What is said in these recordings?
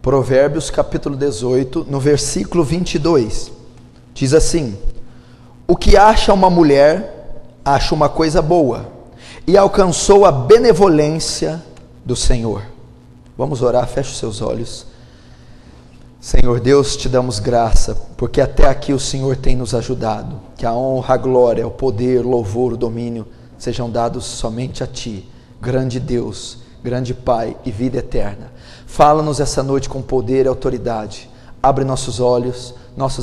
Provérbios capítulo 18, no versículo 22, diz assim: o que acha uma mulher, acha uma coisa boa, e alcançou a benevolência do Senhor. Vamos orar, feche os seus olhos. Senhor Deus, te damos graça, porque até aqui o Senhor tem nos ajudado. Que a honra, a glória, o poder, o louvor, o domínio sejam dados somente a Ti, grande Deus, grande Pai e vida eterna. Fala-nos essa noite com poder e autoridade. Abre nossos olhos, nosso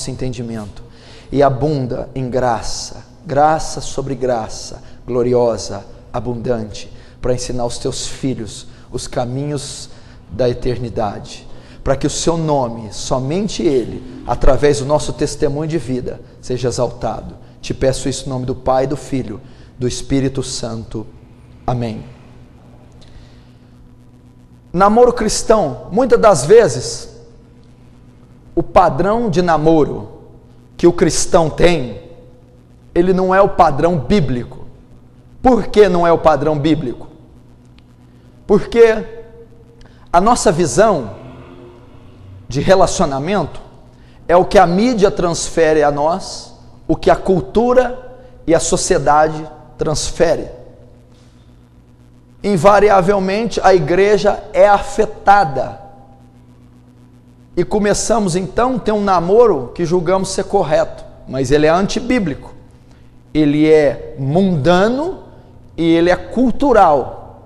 entendimento, e abunda em graça, graça sobre graça, gloriosa, abundante, para ensinar os Teus filhos os caminhos da eternidade, para que o Seu nome, somente Ele, através do nosso testemunho de vida, seja exaltado. Te peço isso em nome do Pai, do Filho, do Espírito Santo. Amém. Namoro cristão, muitas das vezes, o padrão de namoro que o cristão tem, ele não é o padrão bíblico. Por que não é o padrão bíblico? Porque a nossa visão de relacionamento é o que a mídia transfere a nós, o que a cultura e a sociedade transfere. Invariavelmente a igreja é afetada e começamos então a ter um namoro que julgamos ser correto, mas ele é antibíblico, ele é mundano e ele é cultural.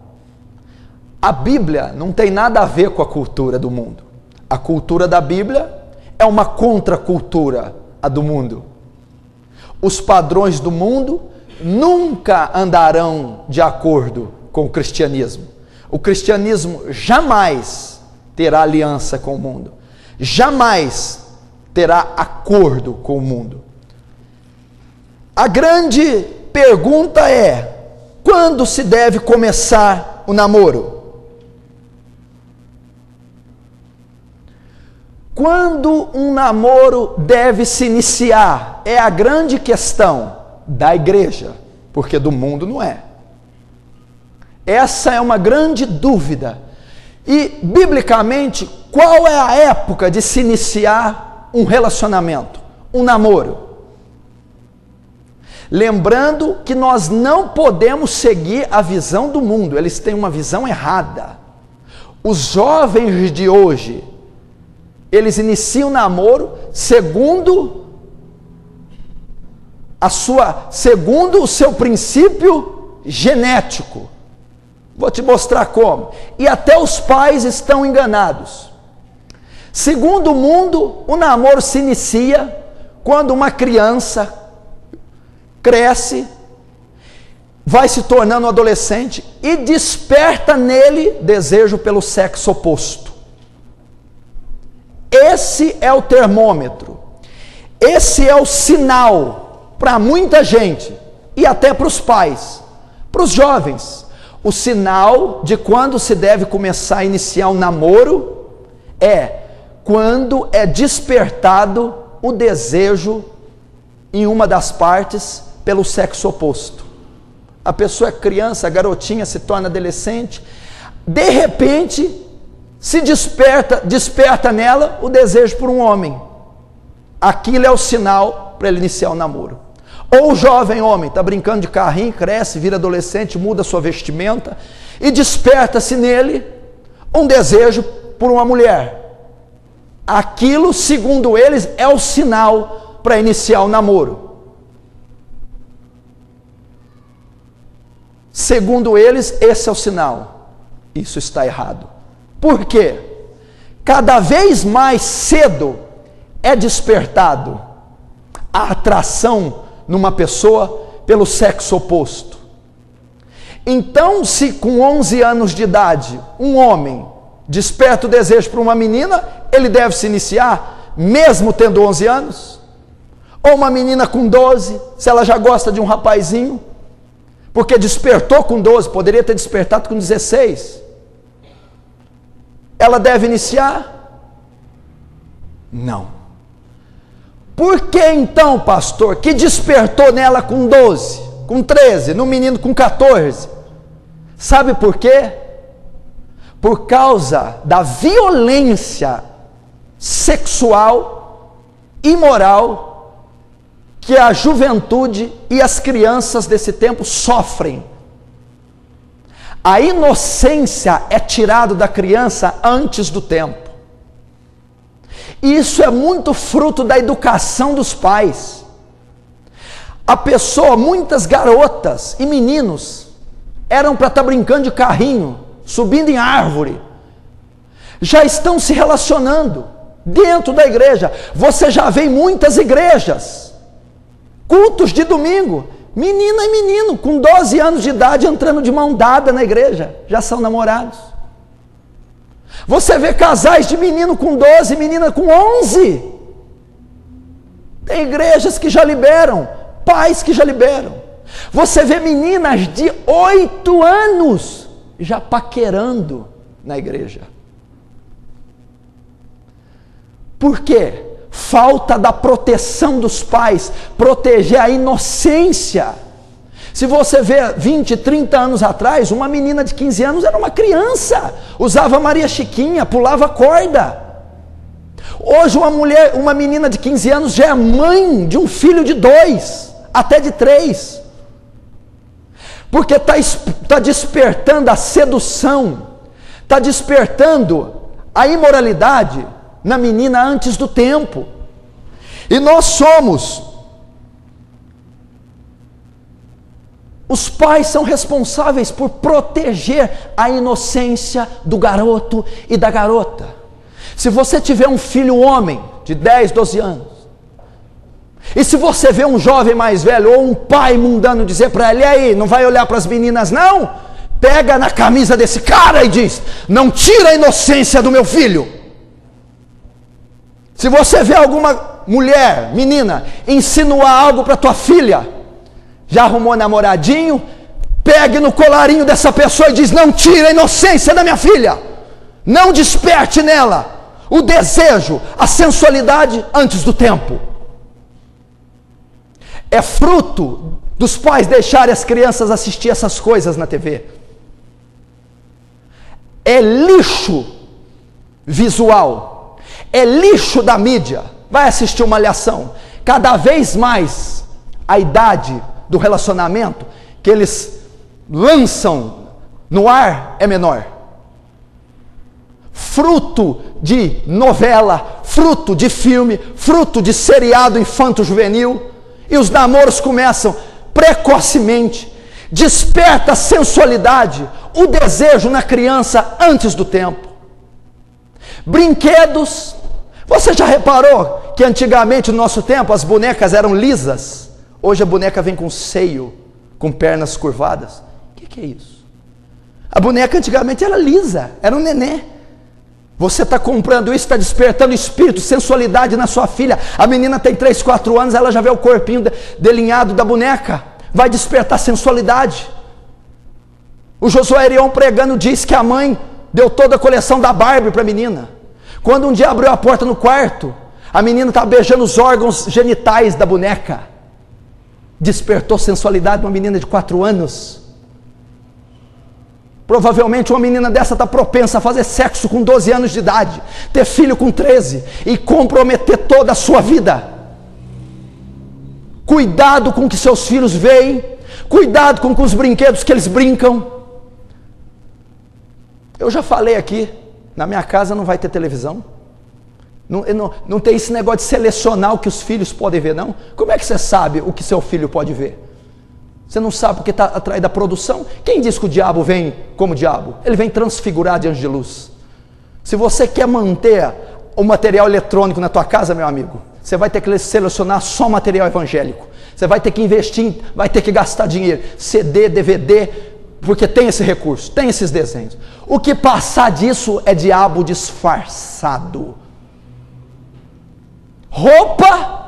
A Bíblia não tem nada a ver com a cultura do mundo. A cultura da Bíblia é uma contracultura à do mundo. Os padrões do mundo nunca andarão de acordo com o cristianismo. O cristianismo jamais terá aliança com o mundo, jamais terá acordo com o mundo. A grande pergunta é: quando se deve começar o namoro? Quando um namoro deve se iniciar? É a grande questão da igreja, porque do mundo não é. Essa é uma grande dúvida. E, biblicamente, qual é a época de se iniciar um relacionamento, um namoro? Lembrando que nós não podemos seguir a visão do mundo, eles têm uma visão errada. Os jovens de hoje, eles iniciam o namoro segundo o seu princípio genético. Vou te mostrar como. E até os pais estão enganados. Segundo o mundo, o namoro se inicia quando uma criança cresce, vai se tornando um adolescente e desperta nele desejo pelo sexo oposto. Esse é o termômetro, esse é o sinal para muita gente e até para os pais, para os jovens. O sinal de quando se deve começar a iniciar um namoro é quando é despertado o desejo em uma das partes pelo sexo oposto. A pessoa é criança, a garotinha se torna adolescente, de repente se desperta nela o desejo por um homem. Aquilo é o sinal para ele iniciar o namoro. Ou o jovem homem está brincando de carrinho, cresce, vira adolescente, muda sua vestimenta e desperta-se nele um desejo por uma mulher. Aquilo, segundo eles, é o sinal para iniciar o namoro. Segundo eles, esse é o sinal. Isso está errado. Por quê? Cada vez mais cedo é despertado a atração numa pessoa pelo sexo oposto. Então, se com 11 anos de idade um homem desperta o desejo por uma menina, ele deve se iniciar mesmo tendo 11 anos? Ou uma menina com 12, se ela já gosta de um rapazinho, porque despertou com 12, poderia ter despertado com 16, ela deve iniciar? Não. Por que então, pastor, que despertou nela com 12, com 13, no menino com 14? Sabe por quê? por causa da violência sexual, imoral, que a juventude e as crianças desse tempo sofrem. A inocência é tirada da criança antes do tempo. Isso é muito fruto da educação dos pais. Muitas garotas e meninos eram para estar brincando de carrinho, subindo em árvore, já estão se relacionando dentro da igreja. Você já vê em muitas igrejas, cultos de domingo, menina e menino com 12 anos de idade entrando de mão dada na igreja, já são namorados. Você vê casais de menino com 12, menina com 11. Tem igrejas que já liberam, pais que já liberam. Você vê meninas de 8 anos já paquerando na igreja. Por quê? Falta da proteção dos pais, proteger a inocência. Se você vê 20, 30 anos atrás, uma menina de 15 anos era uma criança, usava Maria Chiquinha, pulava corda. Hoje uma menina de 15 anos já é mãe de um filho de 2, até de 3. Porque está despertando a sedução, está despertando a imoralidade na menina antes do tempo. E os pais são responsáveis por proteger a inocência do garoto e da garota. Se você tiver um filho homem de 10, 12 anos, e se você vê um jovem mais velho ou um pai mundano dizer para ele: e aí, não vai olhar para as meninas não? Pega na camisa desse cara e diz: não tira a inocência do meu filho. Se você vê alguma mulher, menina, insinuar algo para tua filha, já arrumou namoradinho, pegue no colarinho dessa pessoa e diz: não tira a inocência da minha filha, não desperte nela o desejo, a sensualidade antes do tempo. É fruto dos pais deixarem as crianças assistir essas coisas na TV. É lixo visual, é lixo da mídia. Vai assistir uma Malhação, cada vez mais a idade do relacionamento que eles lançam no ar é menor. Fruto de novela, fruto de filme, fruto de seriado infanto-juvenil, e os namoros começam precocemente, desperta a sensualidade, o desejo na criança antes do tempo. Brinquedos, você já reparou que antigamente no nosso tempo as bonecas eram lisas? Hoje a boneca vem com seio, com pernas curvadas. O que é isso? A boneca antigamente era lisa, era um nenê. Você está comprando isso, está despertando espírito, sensualidade na sua filha. A menina tem 3, 4 anos, ela já vê o corpinho delinhado da boneca. Vai despertar sensualidade. O Josué Arion pregando diz que a mãe deu toda a coleção da Barbie para a menina. Quando um dia abriu a porta no quarto, a menina estava beijando os órgãos genitais da boneca. Despertou sensualidade uma menina de 4 anos. Provavelmente uma menina dessa está propensa a fazer sexo com 12 anos de idade, ter filho com 13 e comprometer toda a sua vida. Cuidado com o que seus filhos veem, cuidado com os brinquedos que eles brincam. Eu já falei aqui, na minha casa não vai ter televisão. Não tem esse negócio de selecionar o que os filhos podem ver, não. Como é que você sabe o que seu filho pode ver? Você não sabe porque está atrás da produção? Quem diz que o diabo vem como diabo? Ele vem transfigurado de anjo de luz. Se você quer manter o material eletrônico na tua casa, meu amigo, você vai ter que selecionar só material evangélico. Você vai ter que investir, vai ter que gastar dinheiro, CD, DVD, porque tem esse recurso, tem esses desenhos. O que passar disso é diabo disfarçado. Roupa,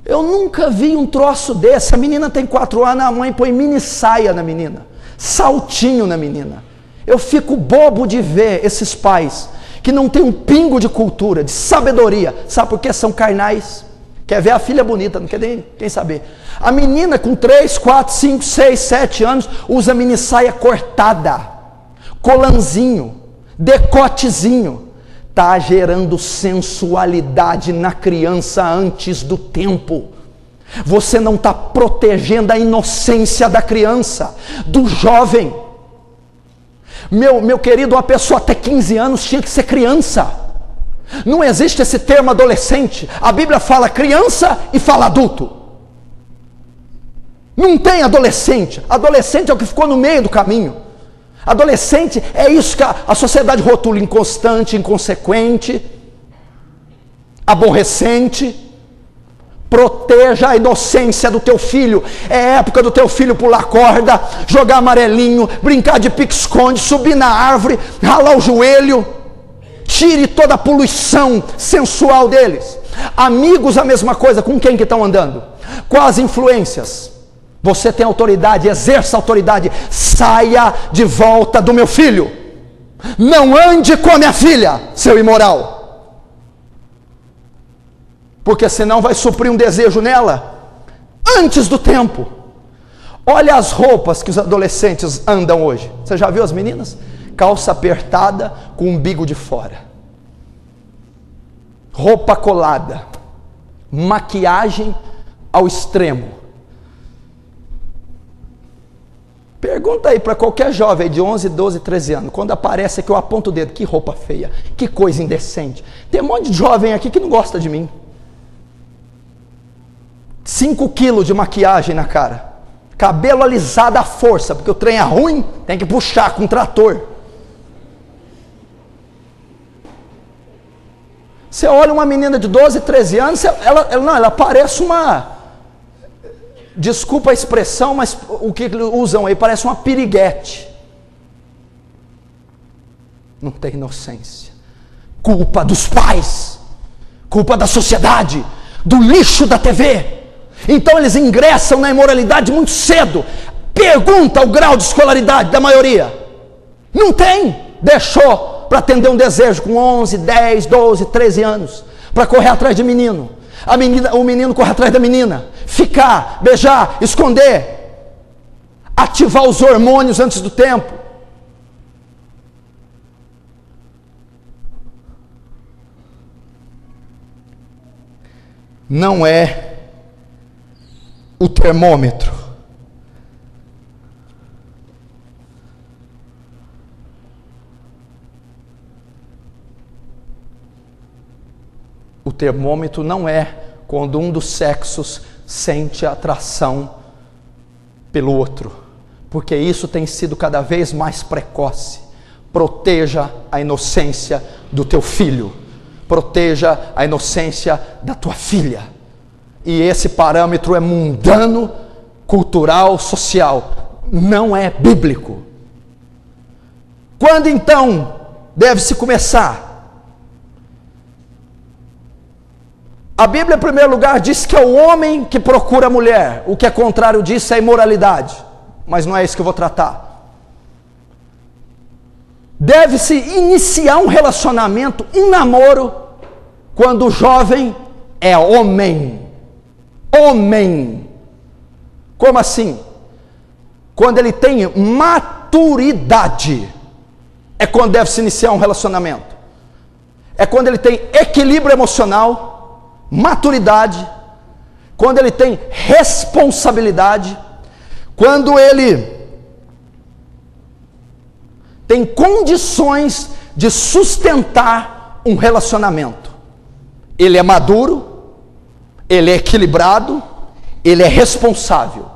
eu nunca vi um troço desse. A menina tem 4 anos, a mãe põe mini saia na menina, saltinho na menina. Eu fico bobo de ver esses pais que não tem um pingo de cultura, de sabedoria. Sabe por quê? São carnais. Quer ver a filha bonita, não quer nem saber. A menina com 3, 4, 5, 6, 7 anos usa mini saia cortada colanzinho, decotezinho, está gerando sensualidade na criança antes do tempo. Você não está protegendo a inocência da criança, do jovem. Meu querido, uma pessoa até 15 anos tinha que ser criança. Não existe esse termo adolescente. A Bíblia fala criança e fala adulto. Não tem adolescente. Adolescente é o que ficou no meio do caminho. Adolescente é isso que a sociedade rotula: inconstante, inconsequente, aborrecente. Proteja a inocência do teu filho. É época do teu filho pular corda, jogar amarelinho, brincar de pique-esconde, subir na árvore, ralar o joelho. Tire toda a poluição sensual deles. Amigos, a mesma coisa. Com quem que estão andando? Com as influências. Você tem autoridade, exerça autoridade. Saia de volta do meu filho. Não ande com a minha filha, seu imoral. Porque senão vai suprir um desejo nela antes do tempo. Olha as roupas que os adolescentes andam hoje. Você já viu as meninas? Calça apertada com o umbigo de fora, roupa colada, maquiagem ao extremo. Pergunta aí para qualquer jovem de 11, 12, 13 anos, quando aparece aqui eu aponto o dedo: que roupa feia, que coisa indecente. Tem um monte de jovem aqui que não gosta de mim. 5 quilos de maquiagem na cara, cabelo alisado à força, porque o trem é ruim, tem que puxar com trator. Você olha uma menina de 12, 13 anos, ela parece uma, desculpa a expressão, mas o que usam aí, parece uma piriguete. Não tem inocência. Culpa dos pais, culpa da sociedade, do lixo da TV. Então eles ingressam na imoralidade muito cedo. Pergunta o grau de escolaridade da maioria. Não tem. Deixou para atender um desejo com 11, 10, 12, 13 anos, para correr atrás de menino. O menino corre atrás da menina. Ficar, beijar, esconder, ativar os hormônios antes do tempo. Não é o termômetro. O termômetro não é quando um dos sexos sente atração pelo outro, porque isso tem sido cada vez mais precoce. Proteja a inocência do teu filho, proteja a inocência da tua filha. E esse parâmetro é mundano, cultural, social, não é bíblico. Quando então deve-se começar? A Bíblia, em primeiro lugar, diz que é o homem que procura a mulher. O que é contrário disso é imoralidade. Mas não é isso que eu vou tratar. Deve-se iniciar um relacionamento, um namoro, quando o jovem é homem. Homem. Como assim? Quando ele tem maturidade, é quando deve se iniciar um relacionamento. É quando ele tem equilíbrio emocional, maturidade, quando ele tem responsabilidade, quando ele tem condições de sustentar um relacionamento. Ele é maduro, ele é equilibrado, ele é responsável.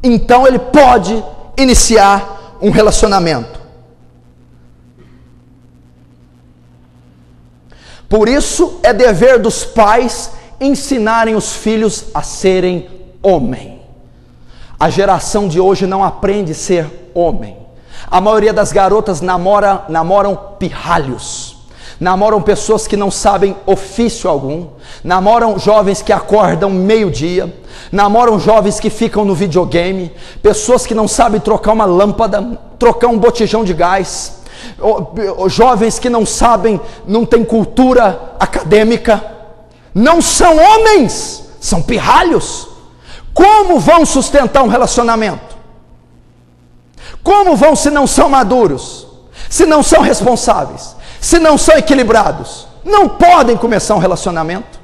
Então ele pode iniciar um relacionamento. Por isso é dever dos pais ensinarem os filhos a serem homem. A geração de hoje não aprende a ser homem. A maioria das garotas namoram pirralhos. Namoram pessoas que não sabem ofício algum, namoram jovens que acordam meio-dia, namoram jovens que ficam no videogame, pessoas que não sabem trocar uma lâmpada, trocar um botijão de gás, jovens que não sabem, não têm cultura acadêmica, não são homens, são pirralhos. Como vão sustentar um relacionamento? Como vão se não são maduros? se não são responsáveis, se não são equilibrados, não podem começar um relacionamento.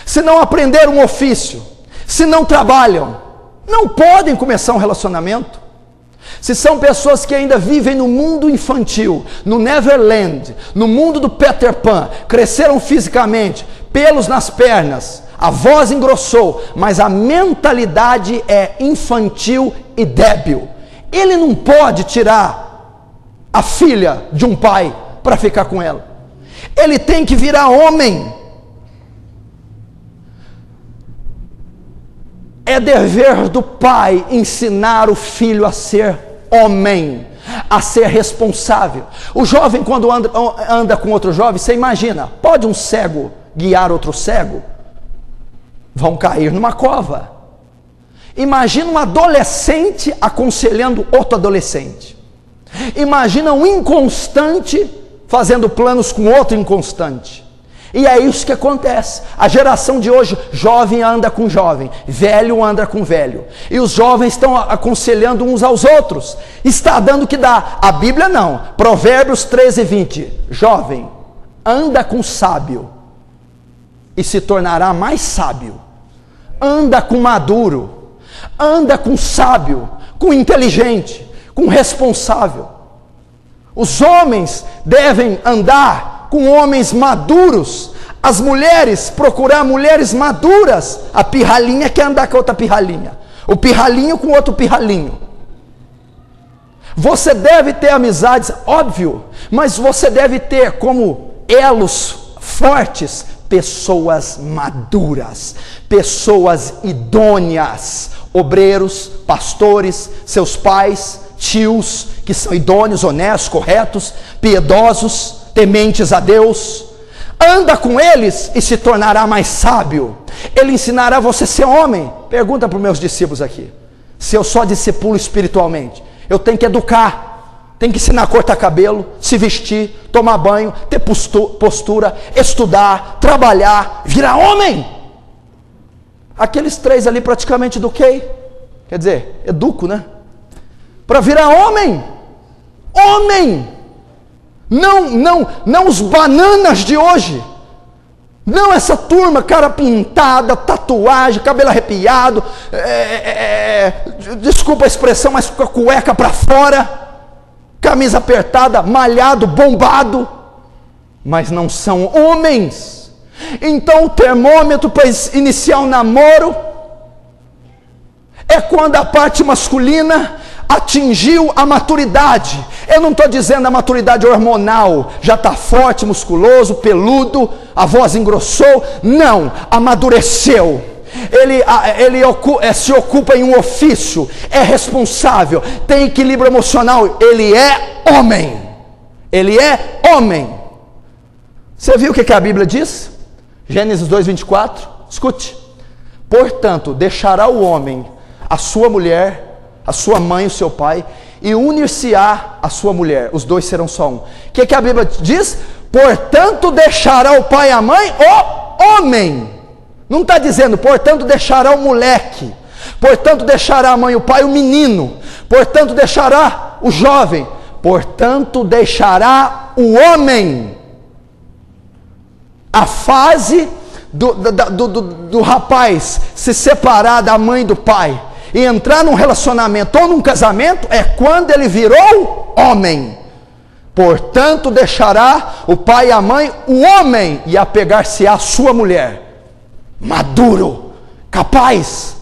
Se não aprenderam um ofício, se não trabalham, não podem começar um relacionamento. Se são pessoas que ainda vivem no mundo infantil, no Neverland, no mundo do Peter Pan, cresceram fisicamente, pelos nas pernas, a voz engrossou, mas a mentalidade é infantil e débil. Ele não pode tirar a filha de um pai para ficar com ela. Ele tem que virar homem. É dever do pai ensinar o filho a ser homem, a ser responsável. O jovem, quando anda com outro jovem, você imagina, pode um cego guiar outro cego? Vão cair numa cova. Imagina um adolescente aconselhando outro adolescente. Imagina um inconstante fazendo planos com outro inconstante. E é isso que acontece. A geração de hoje, jovem anda com jovem, velho anda com velho, e os jovens estão aconselhando uns aos outros. Está dando o que dá. A Bíblia não. Provérbios 13:20. Jovem, anda com sábio e se tornará mais sábio. Anda com maduro, anda com sábio, com inteligente, com responsável. Os homens devem andar com homens maduros, as mulheres procurar mulheres maduras. A pirralhinha quer andar com outra pirralhinha, o pirralhinho com outro pirralhinho. Você deve ter amizades, óbvio, mas você deve ter como elos fortes pessoas maduras, pessoas idôneas, obreiros, pastores, seus pais, tios que são idôneos, honestos, corretos, piedosos, tementes a Deus. Anda com eles e se tornará mais sábio. Ele ensinará você a ser homem. Pergunta para os meus discípulos aqui, se eu só discipulo espiritualmente, eu tenho que educar, tenho que ensinar a cortar cabelo, se vestir, tomar banho, ter postura, estudar, trabalhar, virar homem. Aqueles três ali praticamente eduquei, quer dizer, educo, né? Para virar homem. Homem. Não os bananas de hoje. Não essa turma, cara pintada, tatuagem, cabelo arrepiado, desculpa a expressão, mas com a cueca para fora, camisa apertada, malhado, bombado, mas não são homens. Então o termômetro para iniciar um namoro é quando a parte masculina atingiu a maturidade. Eu não estou dizendo a maturidade hormonal, já está forte, musculoso, peludo, a voz engrossou. Não, amadureceu. Ele se ocupa em um ofício, é responsável, tem equilíbrio emocional. Ele é homem. Ele é homem. Você viu o que a Bíblia diz? Gênesis 2:24. Escute. Portanto, deixará o homem a sua mulher, a sua mãe e o seu pai, e unir-se-á a sua mulher, os dois serão só um. O que a Bíblia diz? Portanto deixará o pai e a mãe, o homem. Não está dizendo, portanto deixará o moleque, portanto deixará a mãe e o pai, o menino, portanto deixará o jovem, portanto deixará o homem. A fase do rapaz se separar da mãe e do pai e entrar num relacionamento ou num casamento é quando ele virou homem. Portanto deixará o pai e a mãe, o homem, e apegar-se à sua mulher. Maduro, capaz.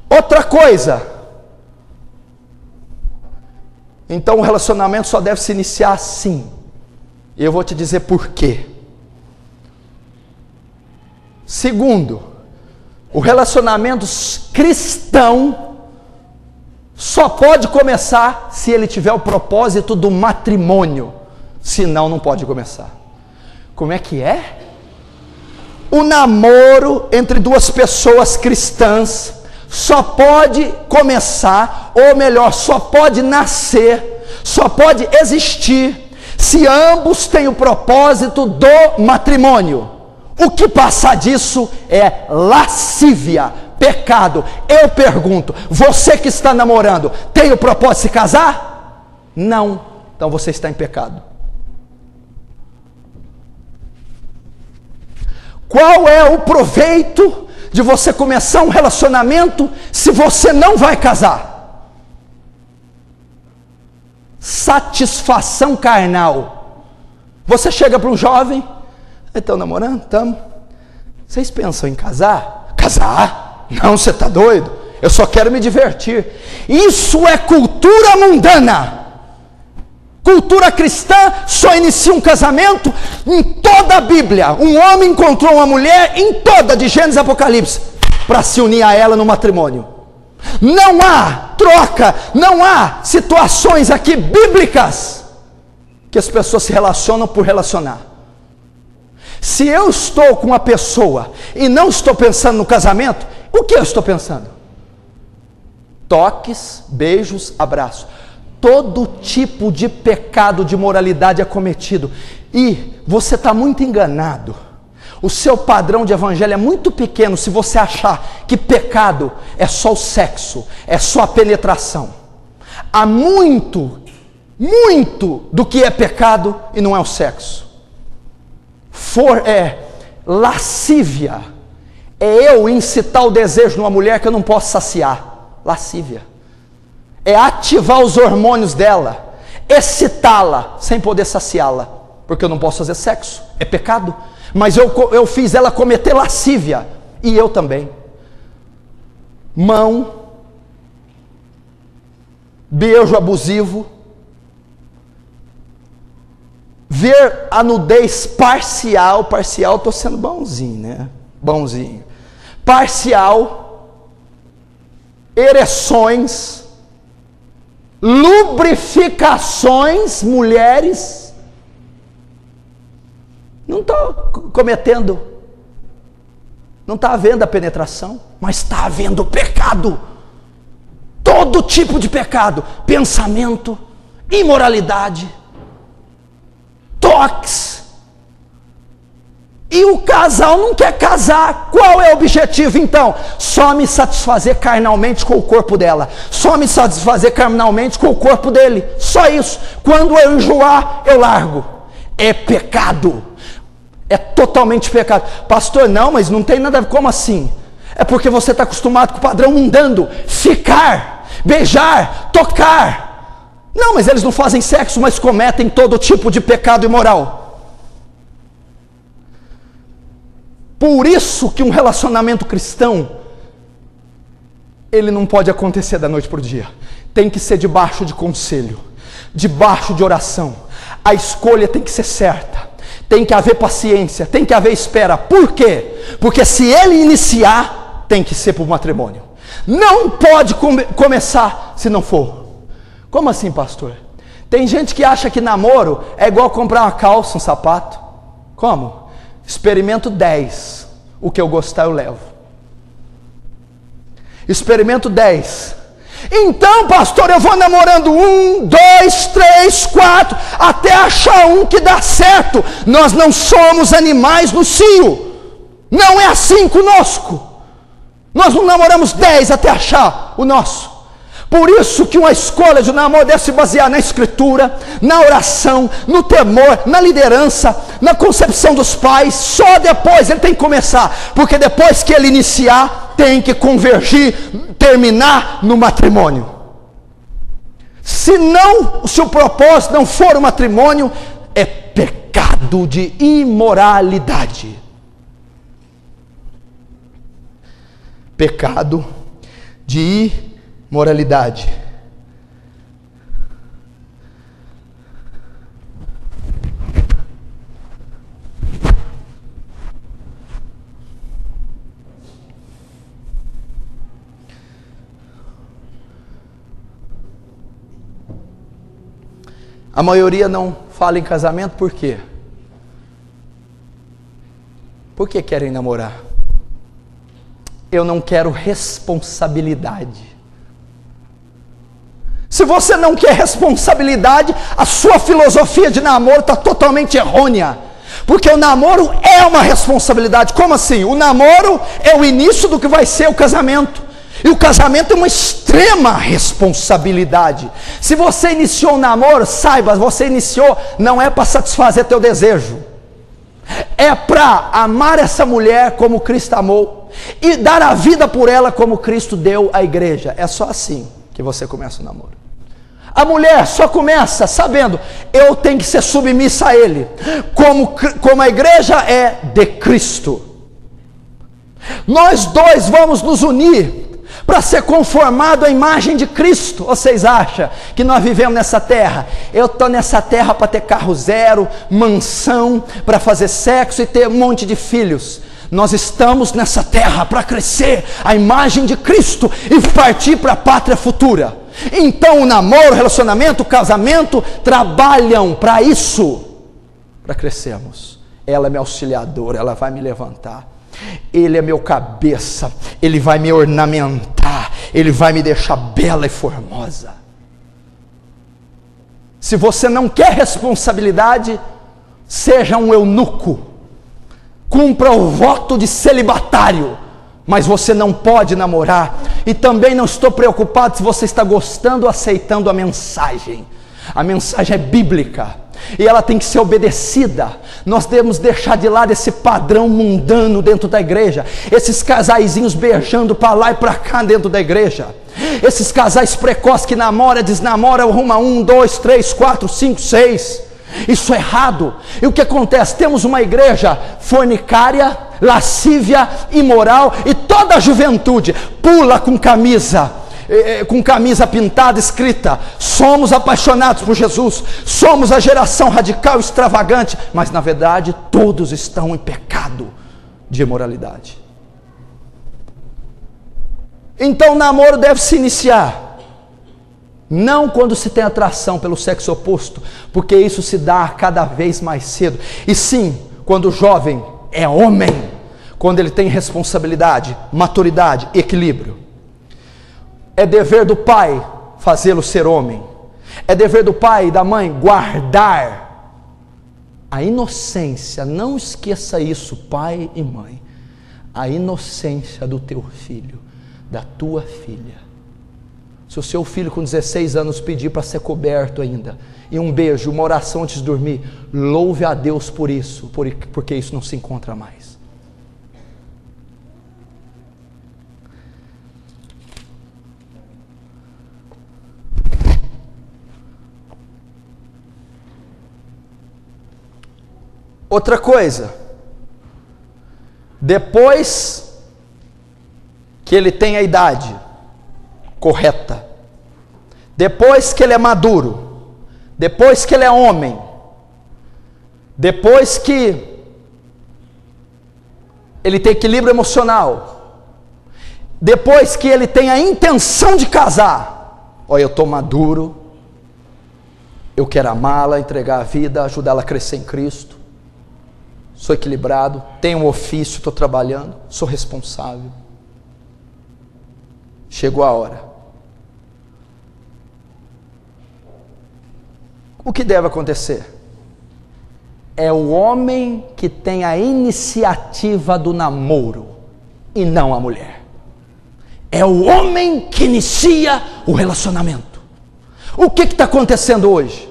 Outra coisa, então o relacionamento só deve se iniciar assim. E eu vou te dizer por quê. Segundo, o relacionamento cristão só pode começar se ele tiver o propósito do matrimônio. Senão não pode começar. Como é que é? O namoro entre duas pessoas cristãs só pode começar, ou melhor, só pode nascer, só pode existir se ambos têm o propósito do matrimônio. O que passar disso é lascívia, pecado. Eu pergunto, você que está namorando, tem o propósito de se casar? Não. Então você está em pecado. Qual é o proveito de você começar um relacionamento se você não vai casar? Satisfação carnal. Você chega para um jovem, estão namorando? Estamos. Vocês pensam em casar? Casar? Não, você está doido? Eu só quero me divertir. Isso é cultura mundana. Cultura cristã só inicia um casamento em toda a Bíblia. Um homem encontrou uma mulher em toda, de Gênesis a Apocalipse, para se unir a ela no matrimônio. Não há troca, não há situações aqui bíblicas que as pessoas se relacionam por relacionar. Se eu estou com uma pessoa e não estou pensando no casamento, o que eu estou pensando? Toques, beijos, abraços. Todo tipo de pecado, de moralidade é cometido. E você está muito enganado. O seu padrão de evangelho é muito pequeno se você achar que pecado é só o sexo, é só a penetração. Há muito do que é pecado e não é o sexo. Lascívia. É eu incitar o desejo numa mulher que eu não posso saciar. Lascívia. É ativar os hormônios dela, excitá-la, sem poder saciá-la, porque eu não posso fazer sexo, é pecado, mas eu fiz ela cometer lascívia, e eu também. Mão, beijo abusivo, ver a nudez parcial, estou sendo bonzinho, né? Bonzinho. Parcial, ereções, lubrificações, mulheres, não está cometendo, não está havendo a penetração, mas está havendo pecado, todo tipo de pecado, pensamento, imoralidade, toques, e o casal não quer casar. Qual é o objetivo então? Só me satisfazer carnalmente com o corpo dela, só me satisfazer carnalmente com o corpo dele, só isso. Quando eu enjoar, eu largo. É pecado, é totalmente pecado. Pastor, não, mas não tem nada a ver. Como assim? É porque você está acostumado com o padrão mundano, ficar, beijar, tocar. Não, mas eles não fazem sexo, mas cometem todo tipo de pecado imoral. Por isso que um relacionamento cristão, ele não pode acontecer da noite para o dia. Tem que ser debaixo de conselho, debaixo de oração. A escolha tem que ser certa. Tem que haver paciência, tem que haver espera. Por quê? Porque se ele iniciar, tem que ser para o matrimônio. Não pode começar se não for. Como assim, pastor? Tem gente que acha que namoro é igual comprar uma calça, um sapato. Como? Experimento 10, o que eu gostar eu levo. Experimento 10. Então, pastor, eu vou namorando 1, 2, 3, 4, até achar um que dá certo. Nós não somos animais no cio. Não é assim conosco. Nós não namoramos 10 até achar o nosso. Por isso que uma escolha de namoro deve se basear na escritura, na oração, no temor, na liderança, na concepção dos pais. Só depois ele tem que começar, porque depois que ele iniciar, tem que convergir, terminar no matrimônio. Se o propósito não for o matrimônio, é pecado de imoralidade. Pecado de imoralidade. A maioria não fala em casamento por quê? Por que querem namorar? Eu não quero responsabilidade. Se você não quer responsabilidade, a sua filosofia de namoro está totalmente errônea. Porque o namoro é uma responsabilidade. Como assim? O namoro é o início do que vai ser o casamento. E o casamento é uma extrema responsabilidade. Se você iniciou um namoro, saiba, você iniciou não é para satisfazer teu desejo. É para amar essa mulher como Cristo amou e dar a vida por ela como Cristo deu à igreja. É só assim que você começa o namoro. A mulher só começa sabendo, eu tenho que ser submissa a Ele, como a igreja é de Cristo. Nós dois vamos nos unir para ser conformado à imagem de Cristo. Vocês acham que nós vivemos nessa terra? Eu estou nessa terra para ter carro zero, mansão, para fazer sexo e ter um monte de filhos. Nós estamos nessa terra para crescer à imagem de Cristo e partir para a pátria futura. Então o namoro, o relacionamento, o casamento trabalham para isso, para crescermos. Ela é minha auxiliadora, ela vai me levantar. Ele é meu cabeça, Ele vai me ornamentar, Ele vai me deixar bela e formosa. Se você não quer responsabilidade, seja um eunuco, cumpra o voto de celibatário, mas você não pode namorar. E também não estou preocupado se você está gostando ou aceitando a mensagem. A mensagem é bíblica e ela tem que ser obedecida. Nós devemos deixar de lado esse padrão mundano dentro da igreja, esses casaizinhos beijando para lá e para cá dentro da igreja, esses casais precoces que namora, desnamora, arruma 1, 2, 3, 4, 5, 6. Isso é errado. E o que acontece? Temos uma igreja fornicária, lascívia, imoral, e toda a juventude pula com camisa pintada, escrita: somos apaixonados por Jesus, somos a geração radical, extravagante, mas na verdade todos estão em pecado de imoralidade. Então o namoro deve se iniciar não quando se tem atração pelo sexo oposto, porque isso se dá cada vez mais cedo, e sim quando o jovem é homem, quando ele tem responsabilidade, maturidade, equilíbrio. É dever do pai fazê-lo ser homem. É dever do pai e da mãe guardar a inocência. Não esqueça isso, pai e mãe. A inocência do teu filho, da tua filha. Se o seu filho com 16 anos pedir para ser coberto ainda, e um beijo, uma oração antes de dormir, louve a Deus por isso, porque isso não se encontra mais. Outra coisa, depois que ele tem a idade correta, depois que ele é maduro, depois que ele é homem, depois que ele tem equilíbrio emocional, depois que ele tem a intenção de casar, olha, eu estou maduro, eu quero amá-la, entregar a vida, ajudá-la a crescer em Cristo, sou equilibrado, tenho um ofício, estou trabalhando, sou responsável. Chegou a hora. O que deve acontecer? É o homem que tem a iniciativa do namoro e não a mulher. É o homem que inicia o relacionamento. O que está acontecendo hoje?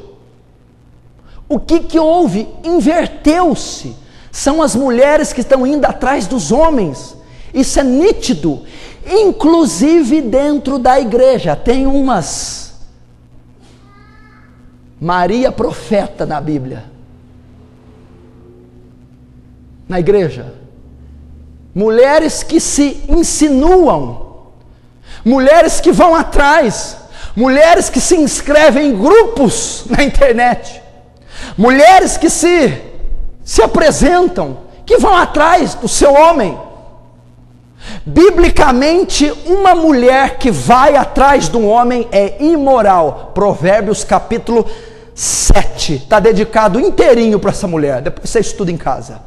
O que houve? Inverteu-se. São as mulheres que estão indo atrás dos homens. Isso é nítido. Inclusive dentro da igreja. Tem umas Maria profeta na Bíblia. Na igreja. Mulheres que se insinuam. Mulheres que vão atrás. Mulheres que se inscrevem em grupos na internet. Mulheres que se apresentam, que vão atrás do seu homem. Biblicamente, uma mulher que vai atrás de um homem é imoral. Provérbios capítulo 7, está dedicado inteirinho para essa mulher, depois você estuda em casa.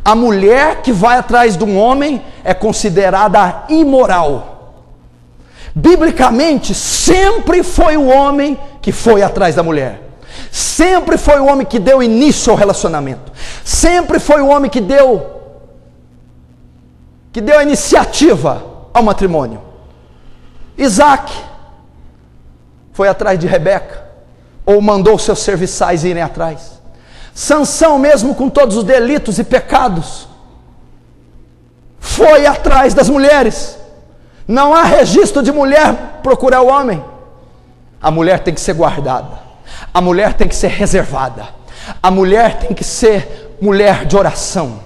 A mulher que vai atrás de um homem é considerada imoral. Biblicamente, sempre foi o homem que foi atrás da mulher. Sempre foi o homem que deu início ao relacionamento. Sempre foi o homem que deu a iniciativa ao matrimônio. Isaac foi atrás de Rebeca, ou mandou seus serviçais irem atrás. Sansão, mesmo com todos os delitos e pecados, foi atrás das mulheres. Não há registro de mulher procurar o homem. A mulher tem que ser guardada, a mulher tem que ser reservada, a mulher tem que ser mulher de oração,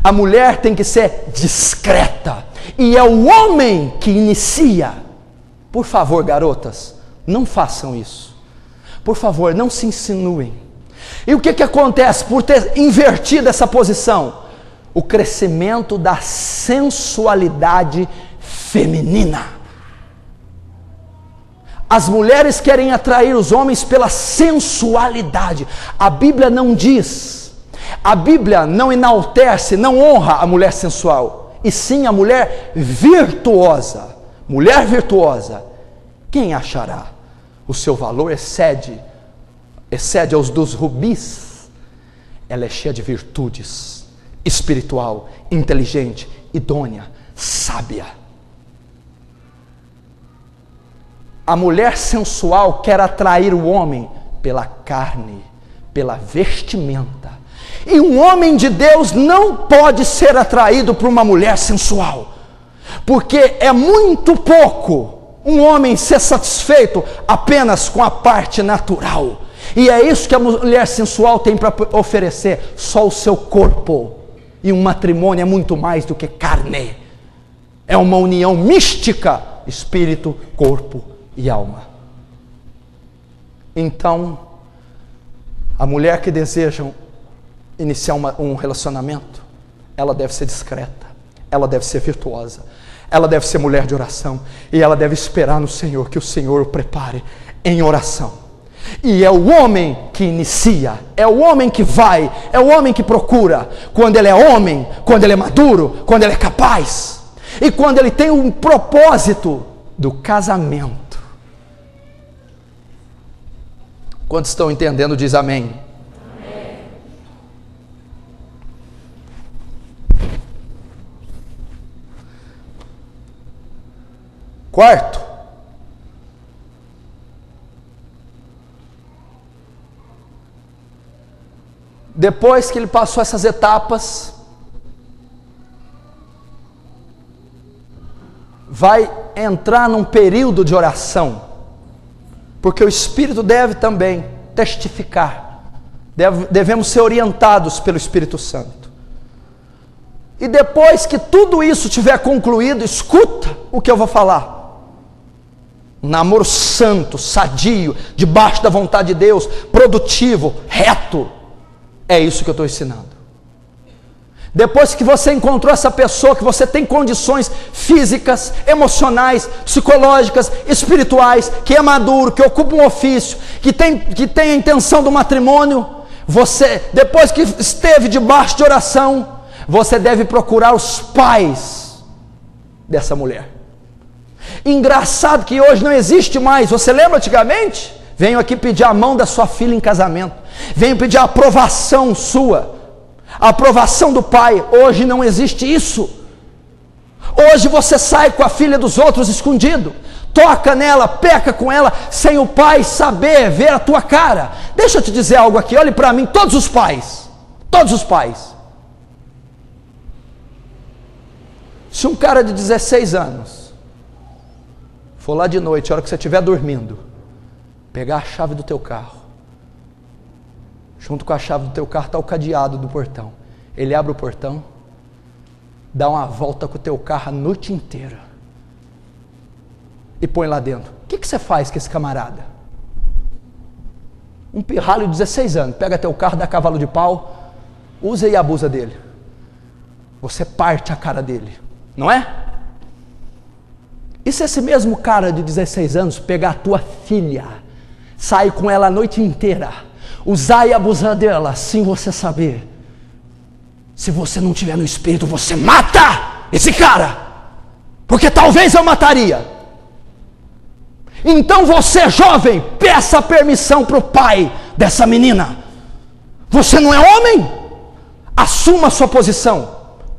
a mulher tem que ser discreta, e é o homem que inicia. Por favor, garotas, não façam isso. Por favor, não se insinuem. E o que acontece por ter invertido essa posição? O crescimento da sensualidade feminina. As mulheres querem atrair os homens pela sensualidade. A Bíblia não diz, a Bíblia não enaltece, não honra a mulher sensual, e sim a mulher virtuosa. Mulher virtuosa, quem achará? O seu valor excede aos dos rubis. Ela é cheia de virtudes, espiritual, inteligente, idônea, sábia. A mulher sensual quer atrair o homem pela carne, pela vestimenta. E um homem de Deus não pode ser atraído por uma mulher sensual, porque é muito pouco um homem ser satisfeito apenas com a parte natural. E é isso que a mulher sensual tem para oferecer, só o seu corpo. E um matrimônio é muito mais do que carne, é uma união mística, espírito, corpo e alma. Então, a mulher que deseja iniciar um relacionamento, ela deve ser discreta, ela deve ser virtuosa, ela deve ser mulher de oração, e ela deve esperar no Senhor, que o Senhor o prepare em oração. E é o homem que inicia, é o homem que vai, é o homem que procura, quando ele é homem, quando ele é maduro, quando ele é capaz, e quando ele tem um propósito do casamento. Quantos estão entendendo, diz amém. Amém. Quarto, depois que ele passou essas etapas, vai entrar num período de oração, porque o Espírito deve também testificar, devemos ser orientados pelo Espírito Santo. E depois que tudo isso tiver concluído, escuta o que eu vou falar. Um namoro santo, sadio, debaixo da vontade de Deus, produtivo, reto. É isso que eu estou ensinando. Depois que você encontrou essa pessoa, que você tem condições físicas, emocionais, psicológicas, espirituais, que é maduro, que ocupa um ofício, que tem a intenção do matrimônio, você, depois que esteve debaixo de oração, você deve procurar os pais dessa mulher. Engraçado que hoje não existe mais. Você lembra antigamente? Venho aqui pedir a mão da sua filha em casamento, venho pedir a aprovação sua, a aprovação do pai. Hoje não existe isso. Hoje você sai com a filha dos outros escondido, toca nela, peca com ela, sem o pai saber, ver a tua cara. Deixa eu te dizer algo aqui, olhe para mim, todos os pais, se um cara de 16 anos for lá de noite, a hora que você estiver dormindo, pegar a chave do teu carro, junto com a chave do teu carro está o cadeado do portão, ele abre o portão, dá uma volta com o teu carro a noite inteira e põe lá dentro. O que você faz com esse camarada? Um pirralho de 16 anos, pega teu carro, dá cavalo de pau, usa e abusa dele. Você parte a cara dele, não é? E se esse mesmo cara de 16 anos pegar a tua filha, sair com ela a noite inteira, usar e abusar dela, sem você saber, se você não tiver no espírito, você mata esse cara, porque talvez eu mataria. Então você, jovem, peça permissão para o pai dessa menina. Você não é homem? Assuma a sua posição,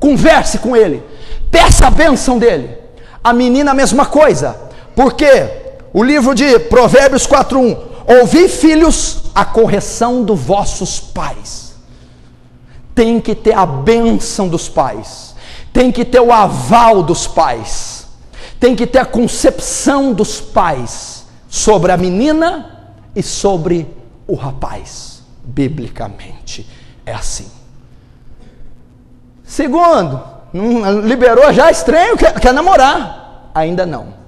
converse com ele, peça a bênção dele. A menina a mesma coisa, Por quê? O livro de Provérbios 4:1: ouvi, filhos, a correção dos vossos pais. Tem que ter a bênção dos pais, tem que ter o aval dos pais, tem que ter a concepção dos pais sobre a menina e sobre o rapaz. Biblicamente é assim. Segundo, liberou já estranho, quer namorar. Ainda não.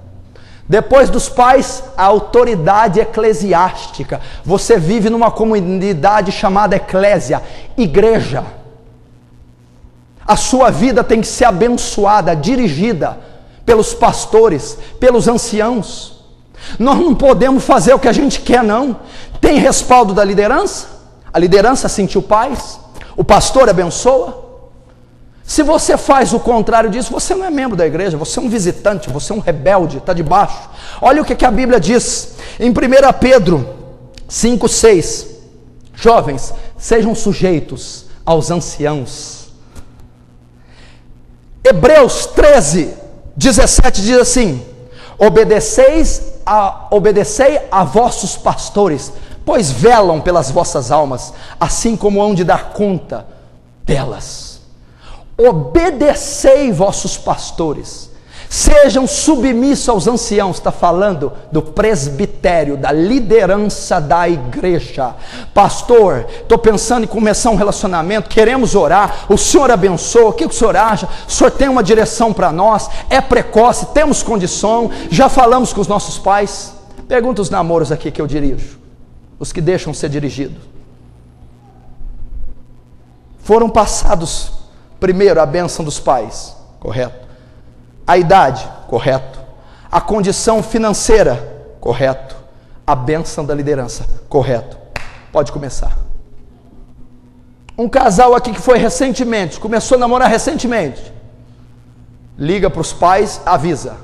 Depois dos pais, a autoridade eclesiástica. Você vive numa comunidade chamada eclésia, igreja. A sua vida tem que ser abençoada, dirigida pelos pastores, pelos anciãos. Nós não podemos fazer o que a gente quer, não. Tem respaldo da liderança, a liderança sentiu paz, o pastor abençoa. Se você faz o contrário disso, você não é membro da igreja, você é um visitante, você é um rebelde, está debaixo. Olha o que a Bíblia diz em 1 Pedro 5,6: jovens, sejam sujeitos aos anciãos. Hebreus 13:17 diz assim: obedecei a vossos pastores, pois velam pelas vossas almas, assim como hão de dar conta delas. Obedecei vossos pastores, sejam submissos aos anciãos. Está falando do presbitério, da liderança da igreja. Pastor, estou pensando em começar um relacionamento, queremos orar, o senhor abençoa, o que o senhor acha? O senhor tem uma direção para nós? É precoce, temos condição, já falamos com os nossos pais. Pergunta os namoros aqui que eu dirijo, os que deixam ser dirigidos. Foram passados primeiro a bênção dos pais, correto? A idade, correto? A condição financeira, correto? A bênção da liderança, correto? Pode começar. Um casal aqui que foi recentemente, começou a namorar recentemente, liga para os pais, avisa.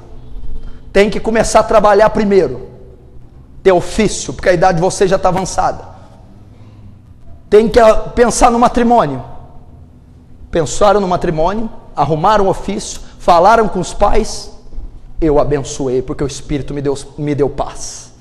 Tem que começar a trabalhar primeiro, ter ofício, porque a idade de vocês já está avançada. Tem que pensar no matrimônio. Pensaram no matrimônio, arrumaram um ofício, falaram com os pais, eu abençoei, porque o Espírito me deu paz.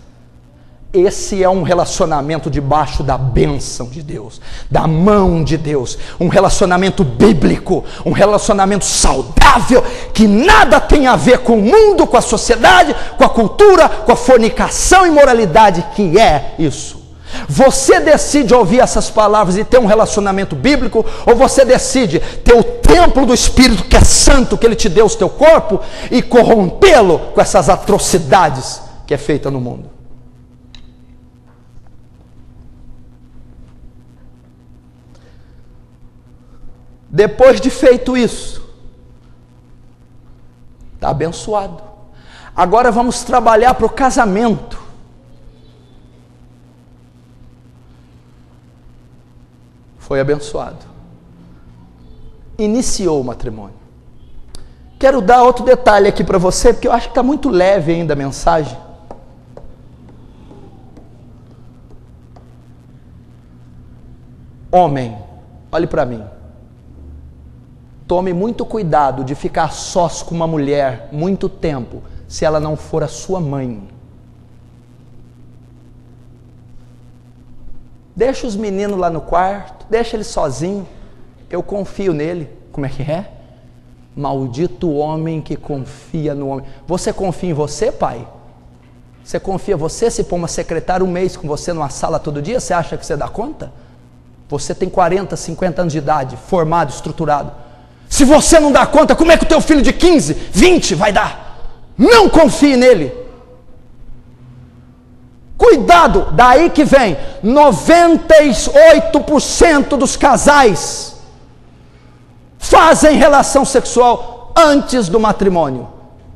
Esse é um relacionamento debaixo da bênção de Deus, da mão de Deus, um relacionamento bíblico, um relacionamento saudável, que nada tem a ver com o mundo, com a sociedade, com a cultura, com a fornicação e imoralidade, que é isso. Você decide ouvir essas palavras e ter um relacionamento bíblico, ou você decide ter o templo do Espírito, que é santo, que Ele te deu, o teu corpo, e corrompê-lo com essas atrocidades que é feita no mundo? Depois de feito isso, está abençoado. Agora vamos trabalhar para o casamento. Foi abençoado, iniciou o matrimônio. Quero dar outro detalhe aqui para você, porque eu acho que está muito leve ainda a mensagem. Homem, olhe para mim, tome muito cuidado de ficar sós com uma mulher muito tempo, se ela não for a sua mãe. Deixa os meninos lá no quarto, deixa ele sozinho, eu confio nele. Como é que é? Maldito homem que confia no homem. Você confia em você, pai? Você confia em você? Se pôr uma secretária um mês com você numa sala todo dia, você acha que você dá conta? Você tem 40, 50 anos de idade, formado, estruturado. Se você não dá conta, como é que o teu filho de 15, 20 vai dar? Não confie nele. Cuidado, daí que vem 98% dos casais fazem relação sexual antes do matrimônio,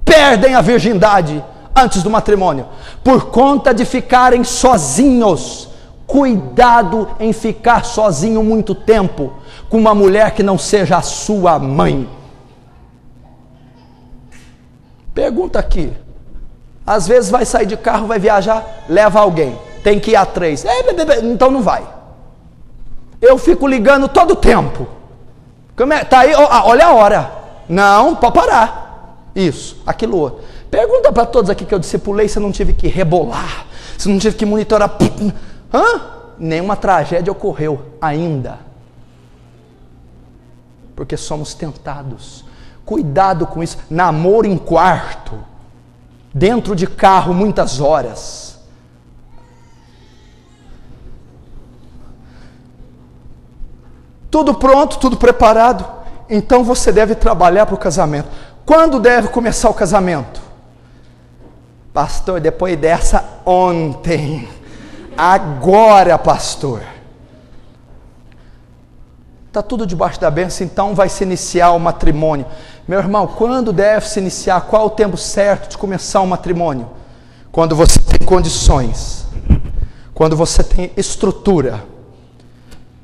perdem a virgindade antes do matrimônio, por conta de ficarem sozinhos. Cuidado em ficar sozinho muito tempo com uma mulher que não seja a sua mãe. Pergunta aqui. Às vezes vai sair de carro, vai viajar, leva alguém, tem que ir a 3, então não vai. Eu fico ligando todo o tempo. Tá aí, olha a hora. Não, pode parar. Isso, aquilo outro. Pergunta para todos aqui que eu discipulei se eu não tive que rebolar, se eu não tive que monitorar. Nenhuma tragédia ocorreu ainda. Porque somos tentados. Cuidado com isso. Namoro em quarto, dentro de carro muitas horas. Tudo pronto, tudo preparado. Então você deve trabalhar para o casamento. Quando deve começar o casamento? Pastor, depois dessa ontem. Agora, pastor. Está tudo debaixo da bênção, então vai se iniciar o matrimônio. Meu irmão, quando deve se iniciar? Qual o tempo certo de começar o matrimônio? Quando você tem condições. Quando você tem estrutura.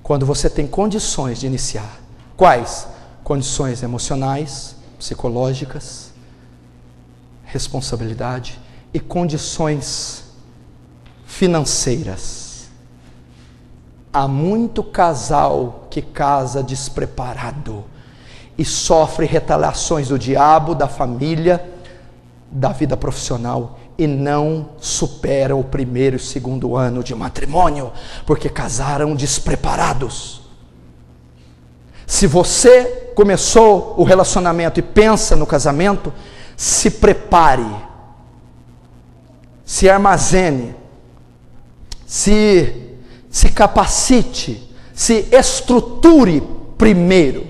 Quando você tem condições de iniciar. Quais? Condições emocionais, psicológicas, responsabilidade e condições financeiras. Há muito casal que casa despreparado e sofre retaliações do diabo, da família, da vida profissional e não supera o primeiro e segundo ano de matrimônio, porque casaram despreparados. Se você começou o relacionamento e pensa no casamento, se prepare, se armazene, se capacite, se estruture primeiro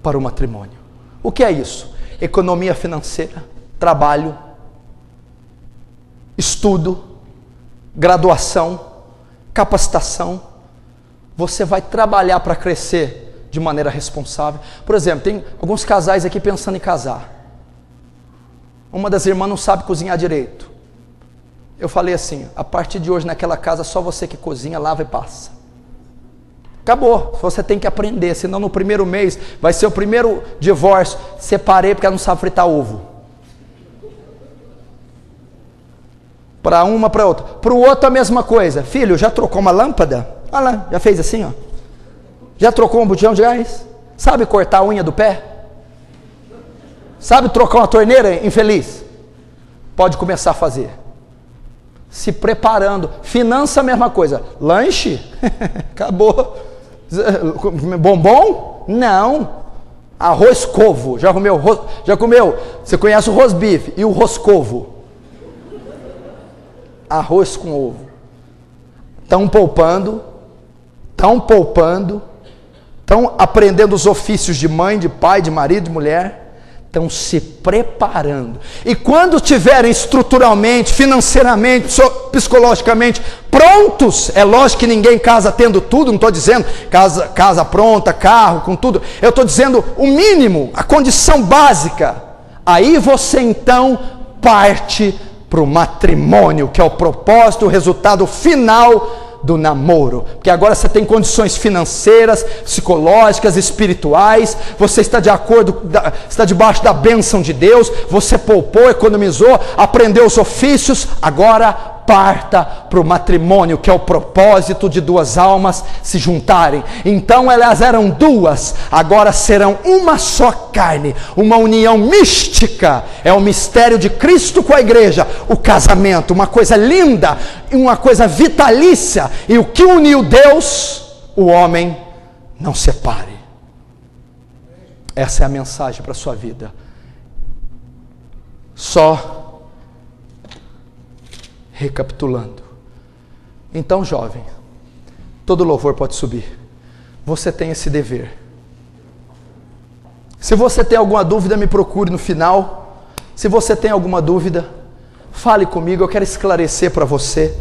para o matrimônio. O que é isso? Economia financeira, trabalho, estudo, graduação, capacitação. Você vai trabalhar para crescer de maneira responsável. Por exemplo, tem alguns casais aqui pensando em casar. Uma das irmãs não sabe cozinhar direito. Eu falei assim, a partir de hoje naquela casa só você que cozinha, lava e passa. Acabou, você tem que aprender, senão no primeiro mês vai ser o primeiro divórcio. Separei porque ela não sabe fritar ovo. Para uma, para outra. Para o outro a mesma coisa. Filho, já trocou uma lâmpada? Olha lá, já fez assim, ó. Já trocou um botijão de gás? Sabe cortar a unha do pé? Sabe trocar uma torneira, infeliz? Pode começar a fazer. Se preparando. Finança, a mesma coisa. Lanche? Acabou. Bombom? Não. Arroz covo. Já comeu? Já comeu? Você conhece o rosbife e o roscovo? Arroz com ovo. Estão poupando, estão aprendendo os ofícios de mãe, de pai, de marido, de mulher. Estão se preparando. E quando tiverem estruturalmente, financeiramente, psicologicamente prontos, é lógico que ninguém casa tendo tudo, não estou dizendo casa pronta, carro, com tudo. Eu estou dizendo o mínimo, a condição básica. Aí você então parte para o matrimônio, que é o propósito, o resultado final do namoro, porque agora você tem condições financeiras, psicológicas, espirituais, você está de acordo, está debaixo da bênção de Deus, você poupou, economizou, aprendeu os ofícios, agora parta para o matrimônio, que é o propósito de duas almas se juntarem. Então elas eram duas, agora serão uma só carne, uma união mística, é o mistério de Cristo com a igreja, o casamento, uma coisa linda, uma coisa vitalícia, e o que uniu Deus, o homem não separe. Essa é a mensagem para a sua vida. Só recapitulando. Então, jovem, todo louvor pode subir. Você tem esse dever. Se você tem alguma dúvida, me procure no final. Se você tem alguma dúvida, fale comigo, eu quero esclarecer para você.